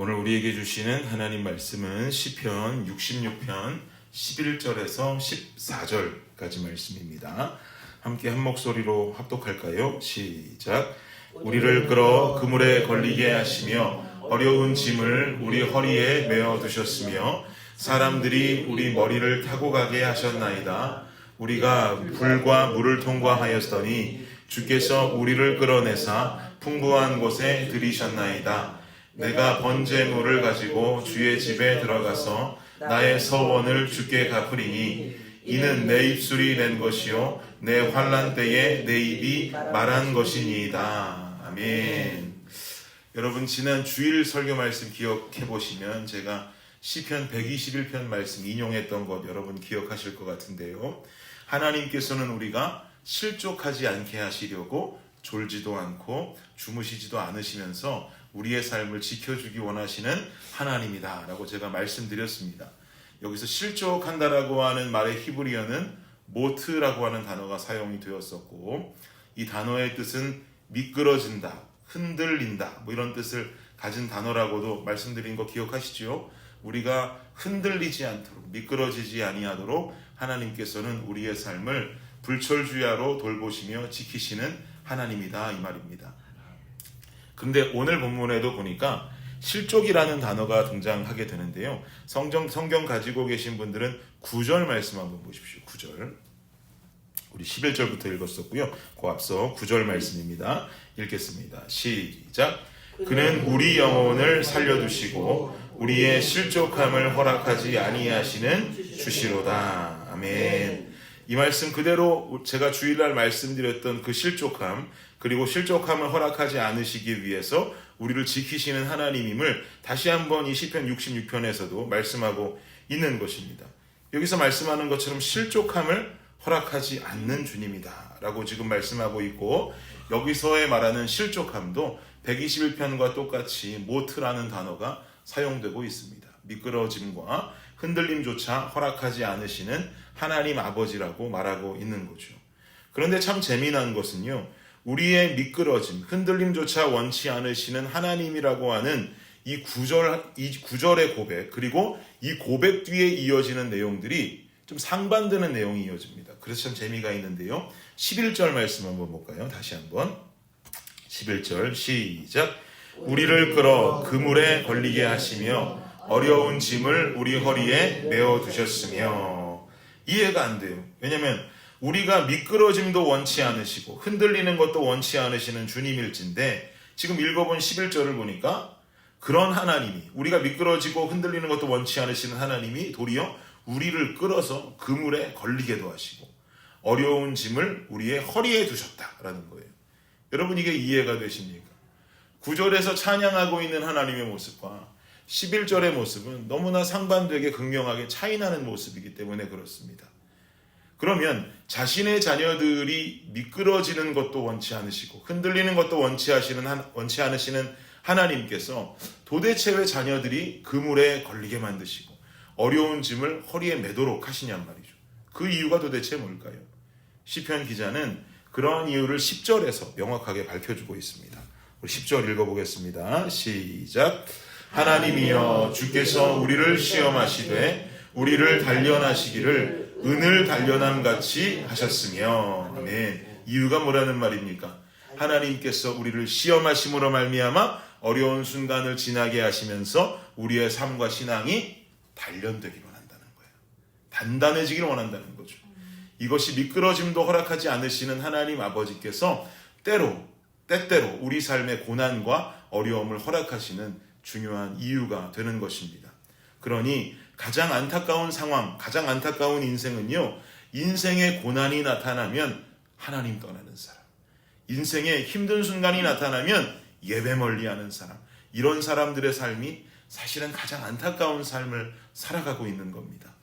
오늘 우리에게 주시는 하나님 말씀은 시편 66편 11절에서 14절까지 말씀입니다. 함께 한 목소리로 합독할까요? 시작. 우리를 끌어 그물에 걸리게 하시며 어려운 짐을 우리 허리에 메어 두셨으며 사람들이 우리 머리를 타고 가게 하셨나이다. 우리가 불과 물을 통과하였더니 주께서 우리를 끌어내사 풍부한 곳에 들이셨나이다. 내가 번제물을 가지고 주의 집에 들어가서 나의 서원을 주께 갚으리니 이는 내 입술이 낸 것이요 내 환난 때에 내 입이 말한 것이니이다. 아멘. 여러분, 지난 주일 설교 말씀 기억해 보시면 제가 시편 121편 말씀 인용했던 것 여러분 기억하실 것 같은데요. 하나님께서는 우리가 실족하지 않게 하시려고 졸지도 않고 주무시지도 않으시면서 우리의 삶을 지켜주기 원하시는 하나님이다 라고 제가 말씀드렸습니다. 여기서 실족한다라고 하는 말의 히브리어는 모트라고 하는 단어가 사용이 되었었고, 이 단어의 뜻은 미끄러진다, 흔들린다 뭐 이런 뜻을 가진 단어라고도 말씀드린 거 기억하시죠? 우리가 흔들리지 않도록, 미끄러지지 아니하도록 하나님께서는 우리의 삶을 불철주야로 돌보시며 지키시는 하나님이다 이 말입니다. 근데 오늘 본문에도 보니까 실족이라는 단어가 등장하게 되는데요. 성경 가지고 계신 분들은 9절 말씀 한번 보십시오. 9절. 우리 11절부터 읽었었고요. 그 앞서 9절 말씀입니다. 읽겠습니다. 시작. 그는 우리 영혼을 살려두시고 우리의 실족함을 허락하지 아니하시는 주시로다. 아멘. 이 말씀 그대로 제가 주일날 말씀드렸던 그 실족함, 그리고 실족함을 허락하지 않으시기 위해서 우리를 지키시는 하나님임을 다시 한번 이 시편 66편에서도 말씀하고 있는 것입니다. 여기서 말씀하는 것처럼 실족함을 허락하지 않는 주님이다 라고 지금 말씀하고 있고, 여기서의 말하는 실족함도 121편과 똑같이 모트라는 단어가 사용되고 있습니다. 미끄러짐과 흔들림조차 허락하지 않으시는 하나님 아버지라고 말하고 있는 거죠. 그런데 참 재미난 것은요, 우리의 미끄러짐, 흔들림조차 원치 않으시는 하나님이라고 하는 이 구절의 고백, 그리고 이 고백 뒤에 이어지는 내용들이 좀 상반되는 내용이 이어집니다. 그래서 참 재미가 있는데요. 11절 말씀 한번 볼까요? 다시 한번. 11절 시작. 우리를 끌어 그물에 걸리게 하시며 어려운 짐을 우리 허리에 메어 두셨으며. 이해가 안 돼요. 왜냐하면 우리가 미끄러짐도 원치 않으시고 흔들리는 것도 원치 않으시는 주님일진데, 지금 읽어본 11절을 보니까 그런 하나님이, 우리가 미끄러지고 흔들리는 것도 원치 않으시는 하나님이 도리어 우리를 끌어서 그물에 걸리게도 하시고 어려운 짐을 우리의 허리에 두셨다라는 거예요. 여러분, 이게 이해가 되십니까? 9절에서 찬양하고 있는 하나님의 모습과 11절의 모습은 너무나 상반되게 극명하게 차이나는 모습이기 때문에 그렇습니다. 그러면 자신의 자녀들이 미끄러지는 것도 원치 않으시고 흔들리는 것도 원치 않으시는 하나님께서 도대체 왜 자녀들이 그물에 걸리게 만드시고 어려운 짐을 허리에 매도록 하시냔 말이죠. 그 이유가 도대체 뭘까요? 시편 기자는 그러한 이유를 10절에서 명확하게 밝혀주고 있습니다. 우리 10절 읽어보겠습니다. 시작. 하나님이여, 주께서 우리를 시험하시되 우리를 단련하시기를 은을 단련함 같이 하셨으며. 아멘. 이유가 뭐라는 말입니까? 하나님께서 우리를 시험하심으로 말미암아 어려운 순간을 지나게 하시면서 우리의 삶과 신앙이 단련되기를 원한다는 거예요. 단단해지기를 원한다는 거죠. 이것이 미끄러짐도 허락하지 않으시는 하나님 아버지께서 때때로 우리 삶의 고난과 어려움을 허락하시는 중요한 이유가 되는 것입니다. 그러니 가장 안타까운 상황, 가장 안타까운 인생은요, 인생의 고난이 나타나면 하나님 떠나는 사람, 인생의 힘든 순간이 나타나면 예배 멀리하는 사람, 이런 사람들의 삶이 사실은 가장 안타까운 삶을 살아가고 있는 겁니다.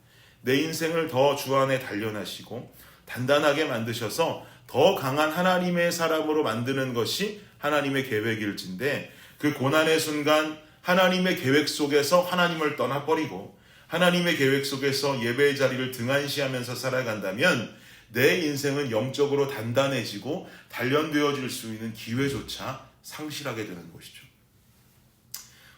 내 인생을 더 주 안에 단련하시고 단단하게 만드셔서 더 강한 하나님의 사람으로 만드는 것이 하나님의 계획일진데, 그 고난의 순간 하나님의 계획 속에서 하나님을 떠나버리고 하나님의 계획 속에서 예배의 자리를 등한시하면서 살아간다면 내 인생은 영적으로 단단해지고 단련되어질 수 있는 기회조차 상실하게 되는 것이죠.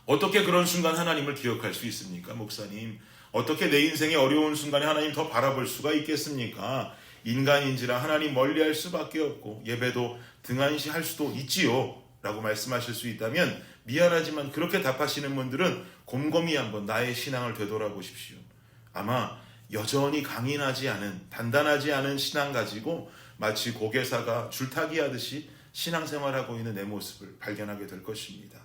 어떻게 그런 순간 하나님을 기억할 수 있습니까, 목사님? 어떻게 내 인생의 어려운 순간에 하나님 더 바라볼 수가 있겠습니까? 인간인지라 하나님 멀리할 수밖에 없고 예배도 등한시할 수도 있지요 라고 말씀하실 수 있다면, 미안하지만 그렇게 답하시는 분들은 곰곰이 한번 나의 신앙을 되돌아보십시오. 아마 여전히 강인하지 않은, 단단하지 않은 신앙 가지고 마치 고개사가 줄타기 하듯이 신앙생활하고 있는 내 모습을 발견하게 될 것입니다.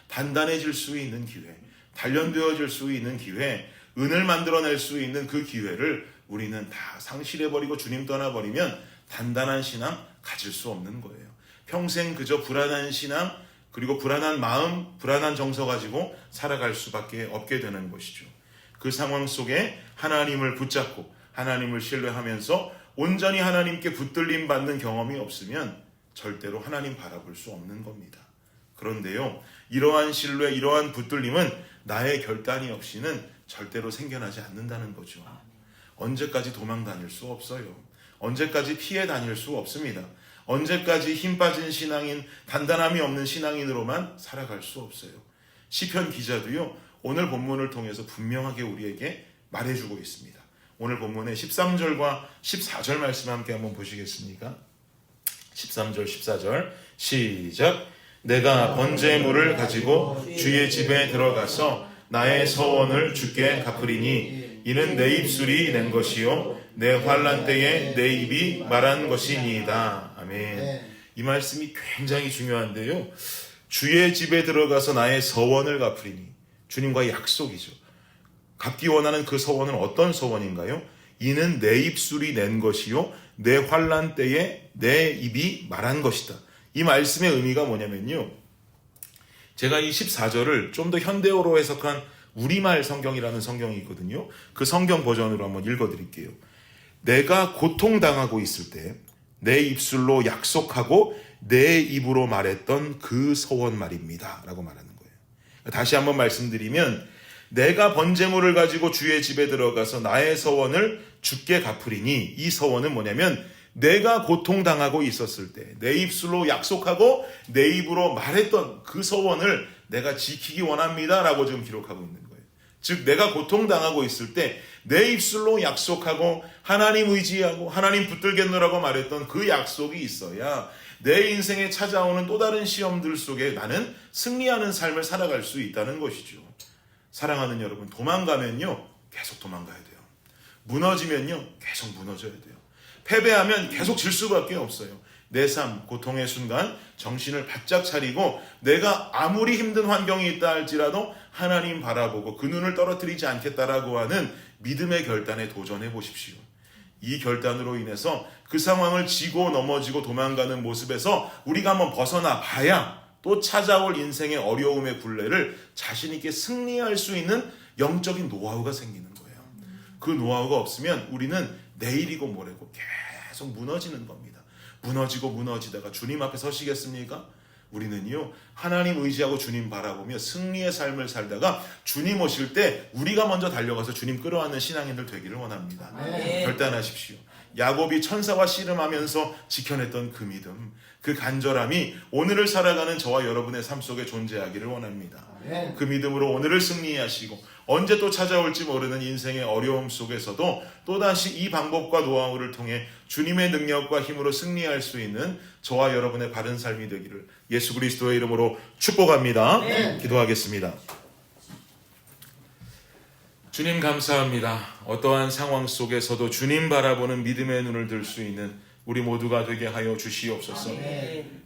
단단해질 수 있는 기회, 단련되어질 수 있는 기회, 은을 만들어낼 수 있는 그 기회를 우리는 다 상실해버리고 주님 떠나버리면 단단한 신앙 가질 수 없는 거예요. 평생 그저 불안한 신앙, 그리고 불안한 마음, 불안한 정서 가지고 살아갈 수밖에 없게 되는 것이죠. 그 상황 속에 하나님을 붙잡고 하나님을 신뢰하면서 온전히 하나님께 붙들림 받는 경험이 없으면 절대로 하나님 바라볼 수 없는 겁니다. 그런데요, 이러한 신뢰, 이러한 붙들림은 나의 결단이 없이는 절대로 생겨나지 않는다는 거죠. 언제까지 도망 다닐 수 없어요. 언제까지 피해 다닐 수 없습니다. 언제까지 힘 빠진 신앙인, 단단함이 없는 신앙인으로만 살아갈 수 없어요. 시편 기자도요, 오늘 본문을 통해서 분명하게 우리에게 말해주고 있습니다. 오늘 본문의 13절과 14절 말씀 함께 한번 보시겠습니까? 13절, 14절 시작. 내가 번제물을 가지고 주의 집에 들어가서 나의 서원을 주께 갚으리니 이는 내 입술이 낸 것이요 내 환난 때에 내 입이 말한 것이니이다. 아멘. 이 말씀이 굉장히 중요한데요, 주의 집에 들어가서 나의 서원을 갚으리니, 주님과의 약속이죠. 갚기 원하는 그 서원은 어떤 서원인가요? 이는 내 입술이 낸 것이요 내 환난 때에 내 입이 말한 것이다. 이 말씀의 의미가 뭐냐면요, 제가 이 14절을 좀 더 현대어로 해석한 우리말 성경이라는 성경이 있거든요. 그 성경 버전으로 한번 읽어드릴게요. 내가 고통당하고 있을 때 내 입술로 약속하고 내 입으로 말했던 그 서원 말입니다 라고 말하는 거예요. 다시 한번 말씀드리면, 내가 번제물을 가지고 주의 집에 들어가서 나의 서원을 주께 갚으리니, 이 서원은 뭐냐면 내가 고통당하고 있었을 때 내 입술로 약속하고 내 입으로 말했던 그 서원을 내가 지키기 원합니다 라고 지금 기록하고 있는 거예요. 즉, 내가 고통당하고 있을 때 내 입술로 약속하고 하나님 의지하고 하나님 붙들겠노라고 말했던 그 약속이 있어야 내 인생에 찾아오는 또 다른 시험들 속에 나는 승리하는 삶을 살아갈 수 있다는 것이죠. 사랑하는 여러분, 도망가면요 계속 도망가야 돼요. 무너지면요 계속 무너져야 돼요. 패배하면 계속 질 수밖에 없어요. 내 삶, 고통의 순간 정신을 바짝 차리고 내가 아무리 힘든 환경이 있다 할지라도 하나님 바라보고 그 눈을 떨어뜨리지 않겠다라고 하는 믿음의 결단에 도전해 보십시오. 이 결단으로 인해서 그 상황을 지고 넘어지고 도망가는 모습에서 우리가 한번 벗어나 봐야 또 찾아올 인생의 어려움의 굴레를 자신 있게 승리할 수 있는 영적인 노하우가 생기는 거예요. 그 노하우가 없으면 우리는 내일이고 모레고 계속 무너지는 겁니다. 무너지고 무너지다가 주님 앞에 서시겠습니까? 우리는요, 하나님 의지하고 주님 바라보며 승리의 삶을 살다가 주님 오실 때 우리가 먼저 달려가서 주님 끌어안는 신앙인들 되기를 원합니다. 결단하십시오. 야곱이 천사와 씨름하면서 지켜냈던 그 믿음, 그 간절함이 오늘을 살아가는 저와 여러분의 삶 속에 존재하기를 원합니다. 그 믿음으로 오늘을 승리하시고 언제 또 찾아올지 모르는 인생의 어려움 속에서도 또다시 이 방법과 노하우를 통해 주님의 능력과 힘으로 승리할 수 있는 저와 여러분의 바른 삶이 되기를 예수 그리스도의 이름으로 축복합니다. 기도하겠습니다. 주님 감사합니다. 어떠한 상황 속에서도 주님 바라보는 믿음의 눈을 들 수 있는 우리 모두가 되게 하여 주시옵소서.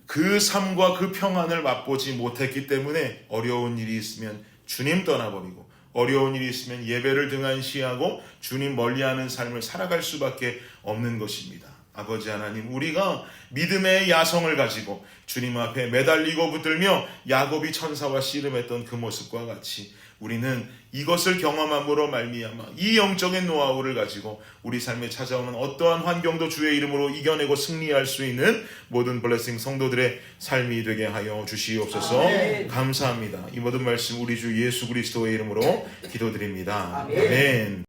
그 삶과 그 평안을 맛보지 못했기 때문에 어려운 일이 있으면 주님 떠나버리고, 어려운 일이 있으면 예배를 등한시하고 주님 멀리하는 삶을 살아갈 수밖에 없는 것입니다. 아버지 하나님, 우리가 믿음의 야성을 가지고 주님 앞에 매달리고 붙들며 야곱이 천사와 씨름했던 그 모습과 같이 우리는 이것을 경험함으로 말미암아 이 영적인 노하우를 가지고 우리 삶에 찾아오는 어떠한 환경도 주의 이름으로 이겨내고 승리할 수 있는 모든 블레싱 성도들의 삶이 되게 하여 주시옵소서. 감사합니다. 이 모든 말씀 우리 주 예수 그리스도의 이름으로 기도드립니다. 아멘.